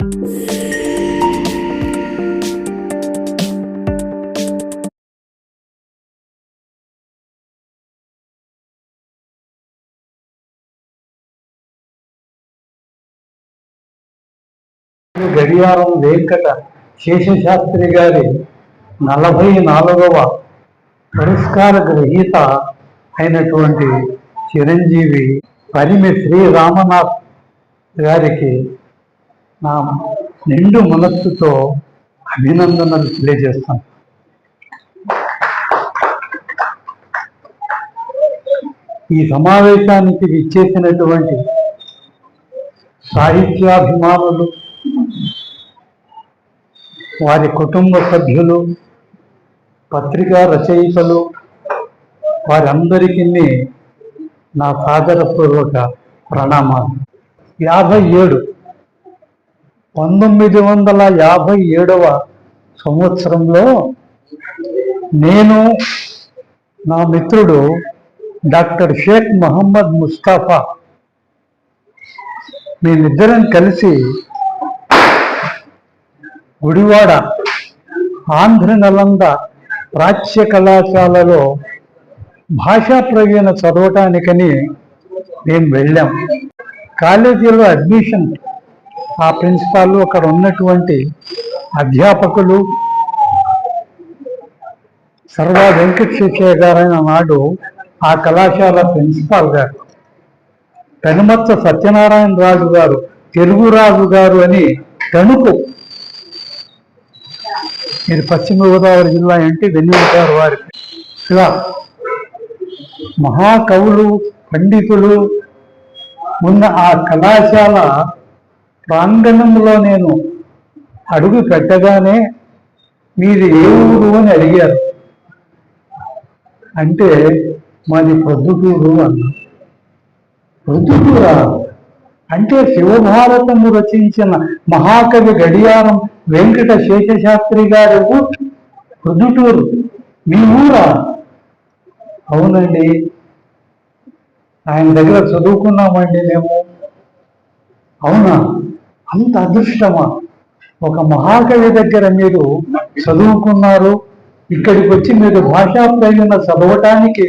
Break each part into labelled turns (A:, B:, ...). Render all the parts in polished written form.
A: గడియారం వెంకట శేషశాస్త్రి గారి 44వ పురస్కార గ్రహీత అయినటువంటి చిరంజీవి పరిమి శ్రీరామనాథ్ గారికి నా నిండు మనస్సుతో అభినందనలు తెలియజేస్తాను. ఈ సమావేశానికి విచ్చేసినటువంటి సాహిత్యాభిమానులు, వారి కుటుంబ సభ్యులు, పత్రికా రచయితలు, వారందరికీ నా సాదరపూర్వక ప్రణామాలు. 1957వ సంవత్సరంలో నేను, నా మిత్రుడు డాక్టర్ షేక్ మహమ్మద్ ముస్తాఫా మేమిద్దరం కలిసి గుడివాడ ఆంధ్ర నలంద ప్రాచ్య కళాశాలలో భాషా ప్రవీణ చదవటానికని మేము వెళ్ళాం. కాలేజీలో అడ్మిషన్, ఆ ప్రిన్సిపాల్, అక్కడ ఉన్నటువంటి అధ్యాపకులు, సర్వా వెంకటశేషయ్య గారైన నాడు ఆ కళాశాల ప్రిన్సిపాల్ గారు, పెనుమత్త సత్యనారాయణ రాజు గారు, తెలుగు రాజు గారు అని తణుకు, మీరు పశ్చిమ గోదావరి జిల్లా అంటే వెన్నుంటారు వారికి, ఇలా మహాకవులు, పండితులు ఉన్న ఆ కళాశాల ప్రాంగణంలో నేను అడుగు పెట్టగానే మీది ఏ ఊరు అని అడిగారు. అంటే మాది ప్రొద్దుటూరు అన్నా. ప్రొద్దుటూరా అంటే శివభారతము రచించిన మహాకవి గడియారం వెంకట శేషశాస్త్రి గారి ఊరు ప్రొద్దుటూరు, మీ ఊరా? అవునండి, ఆయన దగ్గర చదువుకున్నామండి మేము. అవునా, అంత అదృష్టమా? ఒక మహాకవి దగ్గర మీరు చదువుకున్నారు, ఇక్కడికి వచ్చి మీరు భాషా ప్రయోజన చదవటానికి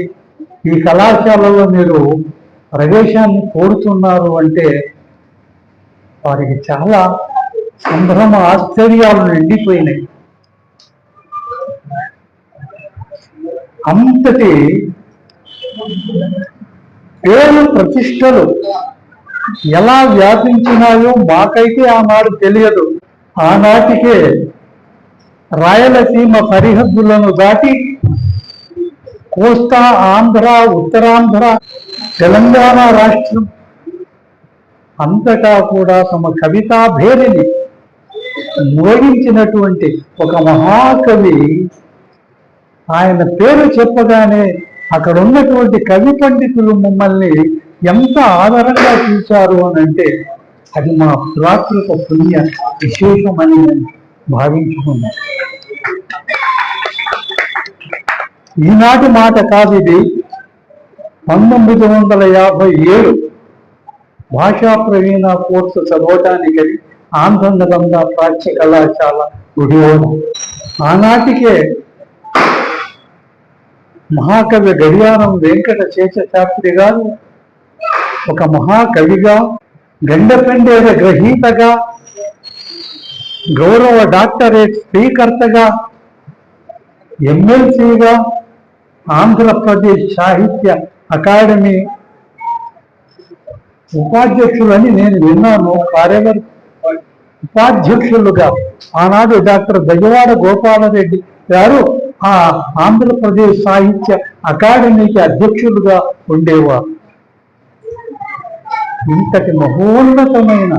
A: ఈ కళాశాలలో మీరు ప్రవేశాన్ని కోరుతున్నారు అంటే వారికి చాలా సంభ్రమ ఆశ్చర్యాలు నిండిపోయినాయి. అంతటి పేరు ప్రతిష్టలు ఎలా వ్యాపించినాయో మాకైతే ఆనాడు తెలియదు. ఆనాటికే రాయలసీమ సరిహద్దులను దాటి కోస్తా, ఆంధ్ర, ఉత్తరాంధ్ర, తెలంగాణ రాష్ట్రం అంతటా కూడా తమ కవితా భేరిని మోగించినటువంటి ఒక మహాకవి, ఆయన పేరు చెప్పగానే అక్కడ ఉన్నటువంటి కవి పండితులు మమ్మల్ని ఎంత ఆదరంగా చూశారు అని అంటే అది మా ప్రాకృత పుణ్య విశేషమని నేను భావించుకున్నాను. ఈనాటి మాట కాదు ఇది. 1957 భాషా ప్రవీణ కోర్సు చదవటానికి ఆంధ్ర నలంద ప్రాచ్య కళాశాల గుడివాడ. ఆనాటికే మహాకవి గడియారం వెంకట శేషశాస్త్రి గారు ఒక మహాకవిగా, గండపెండేర గ్రహీతగా, గౌరవ డాక్టరేట్ స్పీకర్తగా, ఎమ్మెల్సీగా, ఆంధ్రప్రదేశ్ సాహిత్య అకాడమీ ఉపాధ్యక్షులని నేను విన్నాను. కార్యవర్గ ఉపాధ్యక్షులుగా ఆనాడు డాక్టర్ బెజవాడ గోపాలరెడ్డి గారు ఆ ఆంధ్రప్రదేశ్ సాహిత్య అకాడమీకి అధ్యక్షులుగా ఉండేవారు. ఇంతటి మహోన్నతమైన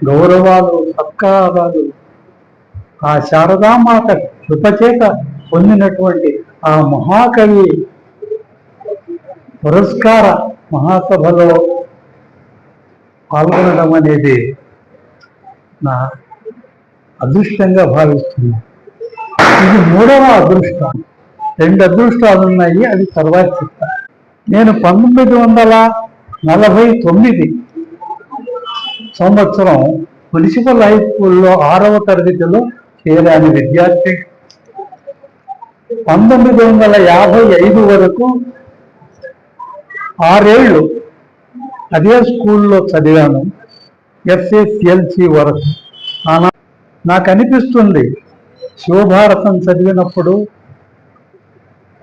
A: గౌరవాలు, సత్కారాలు ఆ శారదామాత కృపచేత పొందినటువంటి ఆ మహాకవి పురస్కార మహాసభలో పాల్గొనడం అనేది నా అదృష్టంగా భావిస్తున్నాను. ఇది 3వ అదృష్టం. 2 అదృష్టాలు ఉన్నాయి, అవి తర్వాత చెప్తాను. నేను 1949 సంవత్సరం మున్సిపల్ హై స్కూల్లో 6వ తరగతిలో చేరాను విద్యార్థి. 1955 వరకు 6 ఏళ్ళు అదే స్కూల్లో చదివాను, ఎస్ఎస్ఎల్సి వరకు. నాకు అనిపిస్తుంది, శివభారతం చదివినప్పుడు,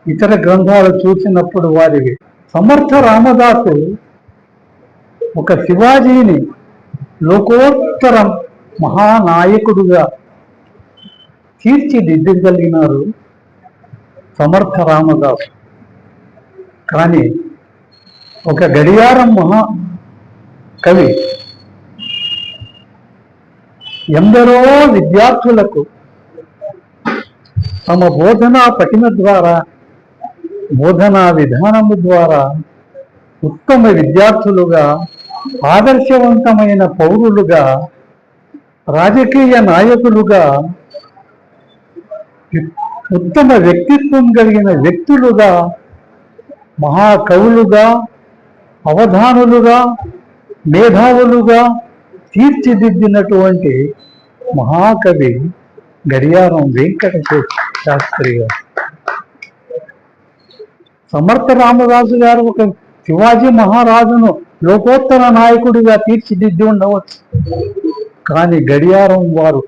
A: ఇతర గ్రంథాలు చూసినప్పుడు వారివి సమర్థ రామదాసు ఒక శివాజీని లోకోత్తర మహానాయకుడుగా తీర్చిదిద్దగలిగినారు సమర్థ రామదాసు. కానీ ఒక గడియారం మహా కవి ఎందరో విద్యార్థులకు తమ బోధనా పటిమ ద్వారా, బోధనా విధానము ద్వారా ఉత్తమ విద్యార్థులుగా, ఆదర్శవంతమైన పౌరులుగా, రాజకీయ నాయకులుగా, ఉత్తమ వ్యక్తిత్వం కలిగిన వ్యక్తులుగా, మహాకవులుగా, అవధానులుగా, మేధావులుగా తీర్చిదిద్దినటువంటి మహాకవి గడియారం వెంకట శాస్త్రి గారు. సమర్థ రామదాసు గారు ఒక శివాజీ మహారాజును లోకోత్తర నాయకుడిగా తీర్చిదిద్ది ఉండవచ్చు. కానీ గడియారం వారు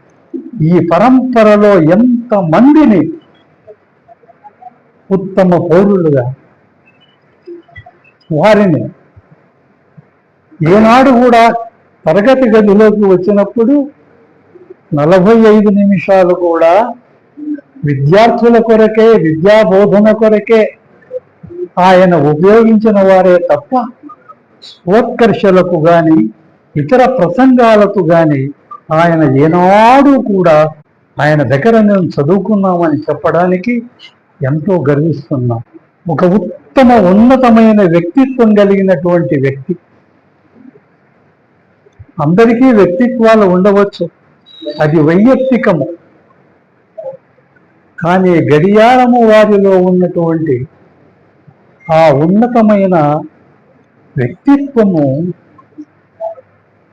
A: ఈ పరంపరలో ఎంత మందిని ఉత్తమ పౌరులుగా, వారిని ఏనాడు కూడా తరగతి గదిలోకి వచ్చినప్పుడు 45 నిమిషాలు కూడా విద్యార్థుల కొరకే, విద్యాబోధన కొరకే ఆయన ఉపయోగించిన వారే తప్ప స్వోత్కర్షలకు కానీ, ఇతర ప్రసంగాలకు కానీ ఆయన ఏనాడు కూడా ఆయన దగ్గర మేము చదువుకున్నామని చెప్పడానికి ఎంతో గర్విస్తున్నాం. ఒక ఉత్తమ ఉన్నతమైన వ్యక్తిత్వం కలిగినటువంటి వ్యక్తి. అందరికీ వ్యక్తిత్వాలు ఉండవచ్చు, అది వైయక్తికము. కానీ గడియారము వారిలో ఉన్నటువంటి ఆ ఉన్నతమైన వ్యక్తిత్వము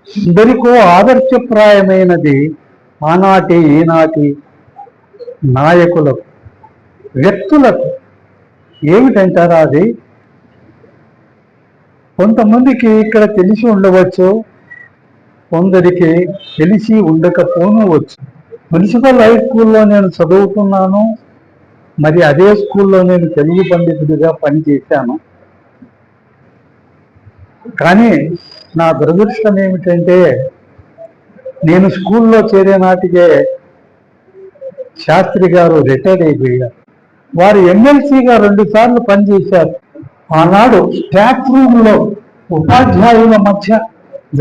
A: అందరికో ఆదర్శప్రాయమైనది. ఆనాటి ఈనాటి నాయకులకు, వ్యక్తులకు ఏమిటంటారా? అది కొంతమందికి ఇక్కడ తెలిసి ఉండవచ్చు, కొందరికి తెలిసి ఉండకపోవచ్చు. మున్సిపల్ హై స్కూల్లో నేను చదువుకున్నాను, మరి అదే స్కూల్లో నేను తెలుగు పండితుడిగా పనిచేశాను. కానీ నా దురదృష్టం ఏమిటంటే, నేను స్కూల్లో చేరే నాటికే శాస్త్రి గారు రిటైర్ అయిపోయారు. వారు ఎమ్మెల్సీగా 2 సార్లు పనిచేశారు. ఆనాడు స్టాఫ్ రూమ్లో ఉపాధ్యాయుల మధ్య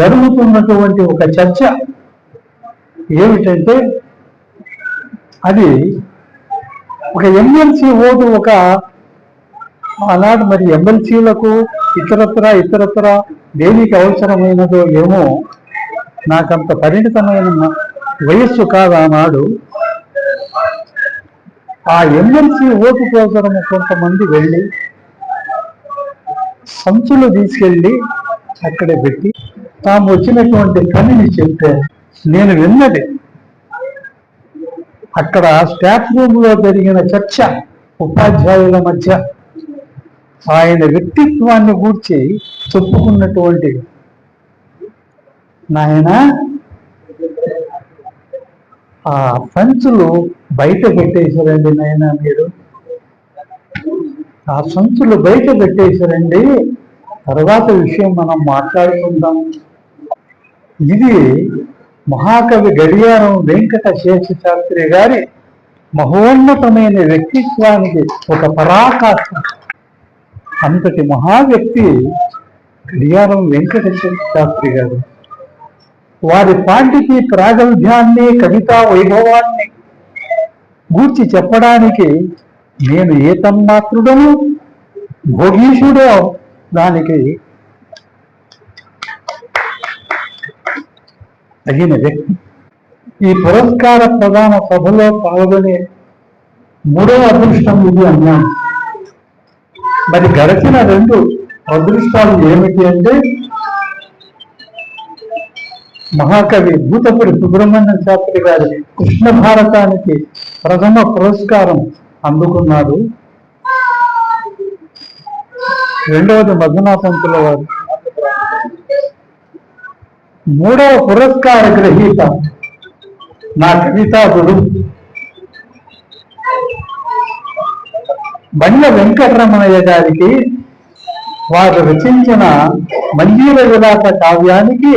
A: జరుగుతున్నటువంటి ఒక చర్చ ఏమిటంటే, అది ఒక ఎమ్మెల్సీ ఓటు, ఒక ఆనాడు మరి ఎమ్మెల్సీలకు ఇతరత్ర దేనికి అవసరమైనదో ఏమో, నాకంత పరిణితమైన వయస్సు కాదు ఆనాడు. ఆ ఎమ్మెల్సీ ఓటు కోసము కొంతమంది వెళ్ళి సంచులు తీసుకెళ్ళి అక్కడ పెట్టి తాము వచ్చినటువంటి పనిని చెప్పారు. నేను విన్నది అక్కడ స్టాఫ్ రూమ్లో జరిగిన చర్చ, ఉపాధ్యాయుల మధ్య ఆయన వ్యక్తిత్వాన్ని గూర్చి చెప్పుకున్నటువంటి, నాయన ఆ సంచులు బయట పెట్టేశారండి నాయన, మీరు ఆ సంచులు బయట పెట్టేశారండి, తర్వాత విషయం మనం మాట్లాడుకుందాం. ఇది మహాకవి గడియారం వెంకట శేష శాస్త్రి గారి మహోన్నతమైన వ్యక్తిత్వానికి ఒక పరాకాష్ఠ. అంతటి మహా వ్యక్తి గడియారం వెంకట శాస్త్రి గారు. వారి పాండితీ ప్రాగల్భ్యాన్ని, కవితా వైభవాన్ని గూర్చి చెప్పడానికి నేను ఏ తన్మాత్రుడను, భోగీషుడో దానికి తగిన వ్యక్తి. ఈ పురస్కార ప్రదాన సభలో పాల్గొనే 3వ అదృష్టం ఇది అన్నాను. మరి గడిచిన 2 అదృష్టాలు ఏమిటి అంటే, మహాకవి భూతపురి సుబ్రహ్మణ్య శాస్త్రి గారి కృష్ణ భారతానికి ప్రథమ పురస్కారం అందుకున్నారు. రెండవది మధునా పంతుల వారు. మూడవ పురస్కార గ్రహీత నా కవితా గురు బండ్ల వెంకటరమణయ్య గారికి వారు రచించిన మంజీర విలాస కావ్యానికి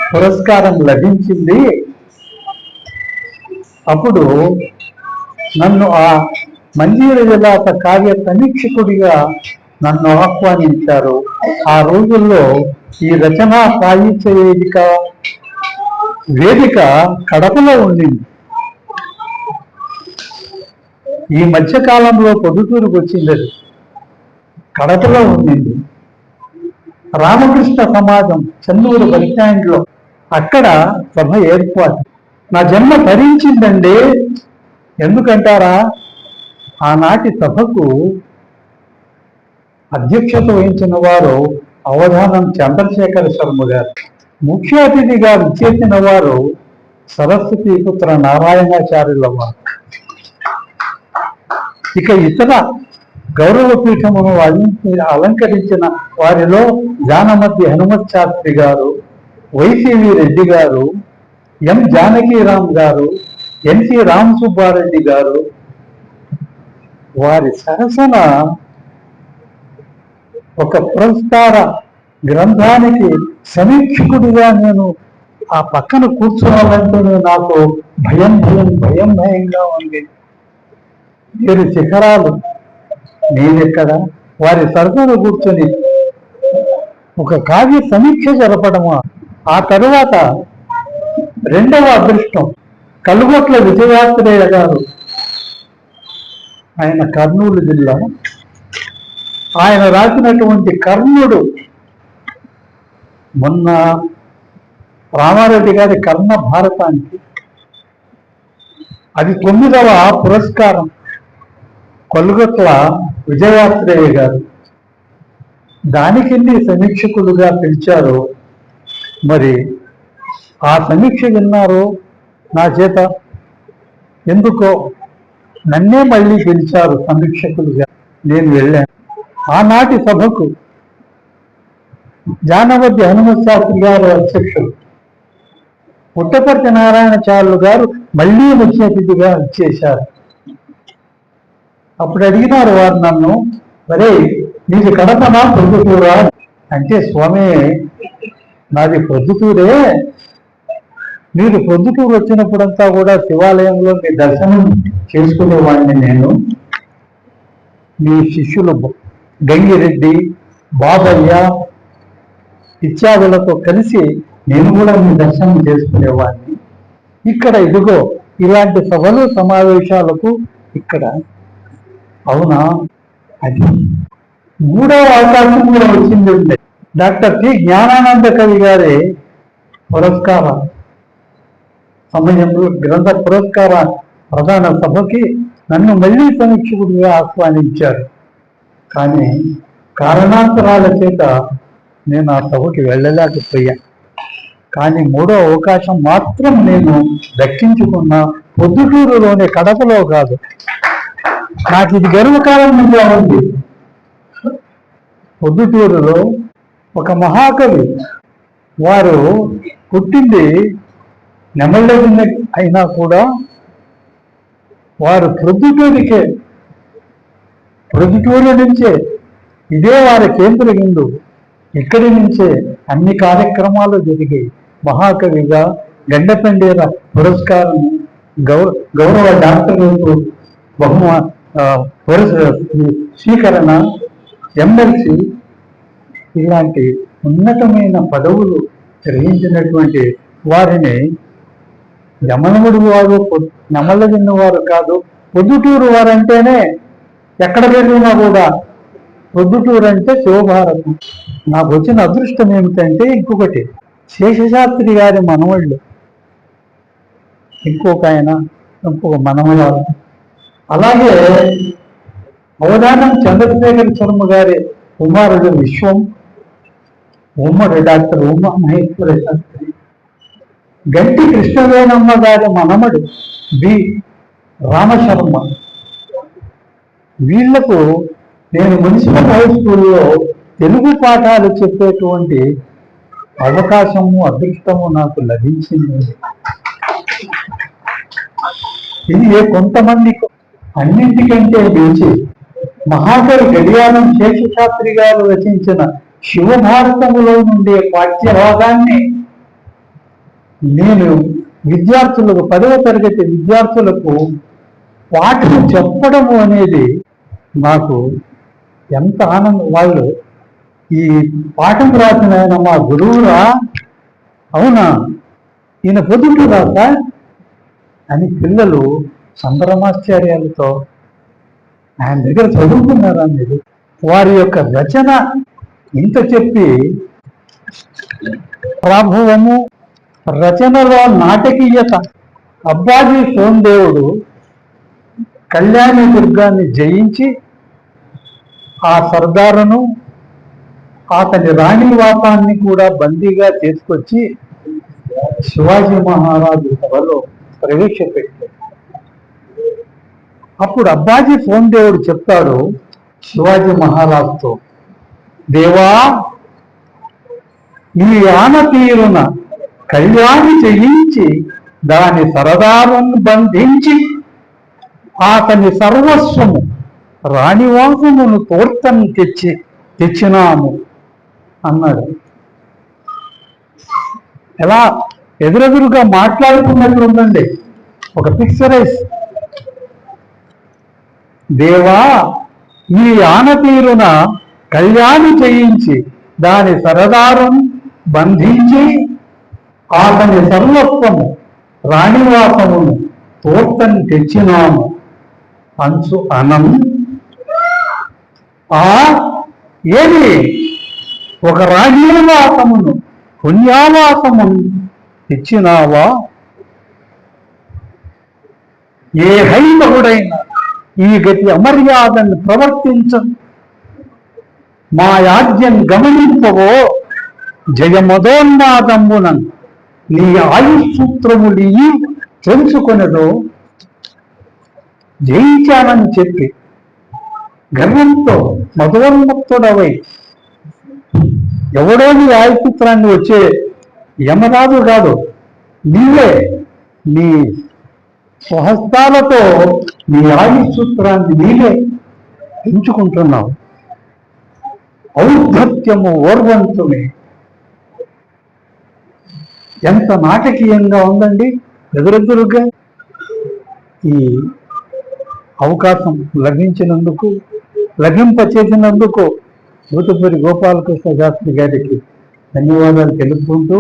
A: పురస్కారం లభించింది. అప్పుడు నన్ను ఆ మంజీర విలాస కావ్య సమీక్షకుడిగా నన్ను ఆహ్వానించారు. ఆ రోజుల్లో ఈ రచనా సాహిత్య వేదిక కడపలో ఉండింది. ఈ మధ్యకాలంలో పొద్దుటూరుకు వచ్చింది, అది కడపలో ఉండింది. రామకృష్ణ సమాజం చెన్నూరు బస్టాండ్లో అక్కడ సభ ఏర్పాటు. నా జన్మ ధరించిందండి. ఎందుకంటారా, ఆనాటి సభకు అధ్యక్షత వహించిన వారు అవధానం చంద్రశేఖర శర్మ గారు. ముఖ్య అతిథిగా విచ్చేసిన వారు సరస్వతి పుత్ర నారాయణాచార్యుల వారు. ఇక ఇతర గౌరవ పీఠమును అలంకరించిన వారిలో జానమతి హనుమత్ శాస్త్రి గారు, వైసివి రెడ్డి గారు, ఎం జానకీరామ్ గారు, ఎన్సి రామసుబ్బారెడ్డి గారు. వారి సరసన ఒక పురస్కార గ్రంథానికి సమీక్షకుడిగా నేను ఆ పక్కన కూర్చోవాలంటేనే నాకు భయంగా ఉంది. మీరు శిఖరాలు, నేనెక్కడ వారి సరసన కూర్చొని ఒక కావ్య సమీక్ష జరపడమా. ఆ తరువాత రెండవ అదృష్టం కలుగొట్ల విజయాత్రేయ గారు. ఆయన కర్నూలు జిల్లా. ఆయన రాసినటువంటి కర్ణుడు, మొన్న రామారెడ్డి గారి కర్ణ భారతానికి అది 9వ పురస్కారం. కొలుగొట్ల విజయాత్రేయ గారు దానికి సమీక్షకులుగా పిలిచారు. మరి ఆ సమీక్ష విన్నారు నా చేత. ఎందుకో నన్నే మళ్ళీ పిలిచారు సమీక్షకులుగా. నేను వెళ్ళాను. ఆనాటి సభకు జానవద్ది హనుమత్ శాస్త్రి గారు అధ్యక్షులు, పుట్టపర్తి నారాయణాచార్యులు గారు మళ్ళీ ముఖ్య అతిథిగా ఇచ్చేశారు. అప్పుడు అడిగినారు వారు నన్ను, మరే నీది కడపనా ప్రొద్దుటూరా అంటే, స్వామి నాది ప్రొద్దుటూరే. మీరు ప్రొద్దుటూరు వచ్చినప్పుడంతా కూడా శివాలయంలో మీ దర్శనం చేసుకునేవాడిని. నేను మీ శిష్యులు గంగిరెడ్డి, బాబయ్య ఇత్యాదులతో కలిసి నేను కూడా మీ దర్శనం చేసుకునేవాడిని. ఇక్కడ ఇదిగో ఇలాంటి సభలు సమావేశాలకు ఇక్కడ. అవునా, అది మూడవ అవకాశం కూడా వచ్చింది. డాక్టర్ టి జ్ఞానానంద కవి గారి పురస్కార సమయంలో గ్రంథ పురస్కార ప్రధాన సభకి నన్ను మళ్ళీ సమీక్షకుడిగా ఆహ్వానించారు. కానీ కారణాంతరాల చేత నేను ఆ సభకి వెళ్ళలేకపోయా. కానీ మూడో అవకాశం మాత్రం నేను దక్కించుకున్న పొద్దుటూరులోని కడపలో కాదు. నాకు ఇది గర్వకారణంగా ఉంది. పొద్దుటూరులో ఒక మహాకవి, వారు పుట్టింది నెమళ్ళగిన అయినా కూడా వారు ప్రొద్దుటూరు నుంచే, ఇదే వారి కేంద్ర బిందు. ఇక్కడి నుంచే అన్ని కార్యక్రమాలు జరిగాయి. మహాకవిగా గండపెండేర పురస్కారం, గౌరవ డాక్టర్లకు స్వీకరణ, ఎమ్మెల్సీ ఇలాంటి ఉన్నతమైన పదవులు గ్రహించినటువంటి వారిని యమనముడు వారు, నమలగిన్న వారు కాదు, పొద్దుటూరు వారంటేనే ఎక్కడ వెళ్ళినా కూడా పొద్దుటూరు అంటే శివభారతం. నాకు వచ్చిన అదృష్టం ఏమిటంటే ఇంకొకటి, శేషశాస్త్రి గారి మనవళ్ళు ఇంకొక మనవరాలు, అలాగే అవధానం చంద్రశేఖర శర్మ గారి కుమారుడు విశ్వం, ఉమ్మడి డాక్టర్ ఉమా మహేశ్వర శాస్త్రి, గంటి కృష్ణవేణమ్మ గారి మనమడు బి రామశర్మ. వీళ్లకు నేను మున్సిపల్ హై స్కూల్లో తెలుగు పాఠాలు చెప్పేటువంటి అవకాశము, అదృష్టము నాకు లభించింది. ఇది కొంతమందికి. అన్నింటికంటే మించి మహాకవి గడియారం శేషశాస్త్రి గారు రచించిన శివభారతములో నుండే పాఠ్యభాగాన్ని నేను విద్యార్థులకు 10వ తరగతి విద్యార్థులకు పాఠం చెప్పడము అనేది నాకు ఎంత ఆనందం. వాళ్ళు ఈ పాఠం రాసిన ఆయన మా గురువురా, అవునా ఈయన పొద్దుంటు రాసా అని పిల్లలు సంభ్రమాశ్చర్యాలతో ఆయన దగ్గర చదువుకున్నారా మీరు. వారి యొక్క రచన ఇంత చెప్పి ప్రభావము, రచనలో నాటకీయత. అబ్బాజీ సోందేవుడు కళ్యాణి దుర్గాన్ని జయించి ఆ సర్దారును అతని రాణివాసాన్ని కూడా బందీగా తీసుకొచ్చి శివాజీ మహారాజు సభలో ప్రవేశపెట్టాడు. అప్పుడు అబ్బాజీ సోందేవుడు చెప్తాడు శివాజీ మహారాజుతో, దేవా ఈ ఆన తీరున కళ్యాణి చేయించి దాని సరదాలను బంధించి అతని సర్వస్వము రాణివాసమును తోర్తని తెచ్చినాము అన్నాడు. ఎలా ఎదురెదురుగా మాట్లాడుకున్నట్లుందండి. ఒక పిక్చరైజ్. దేవా ఈ ఆనతీరున కళ్యాణి చేయించి దాని సరదారును బంధించి అతని సర్వస్వము రాణివాసమును తోర్తని తెచ్చినాము అంచు అనం. ఏది ఒక రాణివాసమును పుణ్యావాసమును తెచ్చినావా? ఏ హైందవుడైనా ఈ గతి అమర్యాదను ప్రవర్తించను. మా యాజ్యం గమనింపవో జయమదోన్మాదమ్మునన్ నీ ఆయుసూత్రములు తెలుసుకొనదో. జయించానని చెప్పి గర్వంతో మదోన్మత్తుడవై ఎవడో నీ ఆయుసూత్రాన్ని వచ్చే యమరాజు కాదు, నీవే నీ స్వహస్తాలతో నీ ఆయుసూత్రాన్ని నీవే పెంచుకుంటున్నావు. ఔద్ధత్యము ఓర్వంతుమే. ఎంత నాటకీయంగా ఉందండి. ఎదురెదురుగా ఈ అవకాశం లభింపచేసినందుకు ఊటుపూరి గోపాలకృష్ణ శాస్త్రి గారికి ధన్యవాదాలు తెలుపుకుంటూ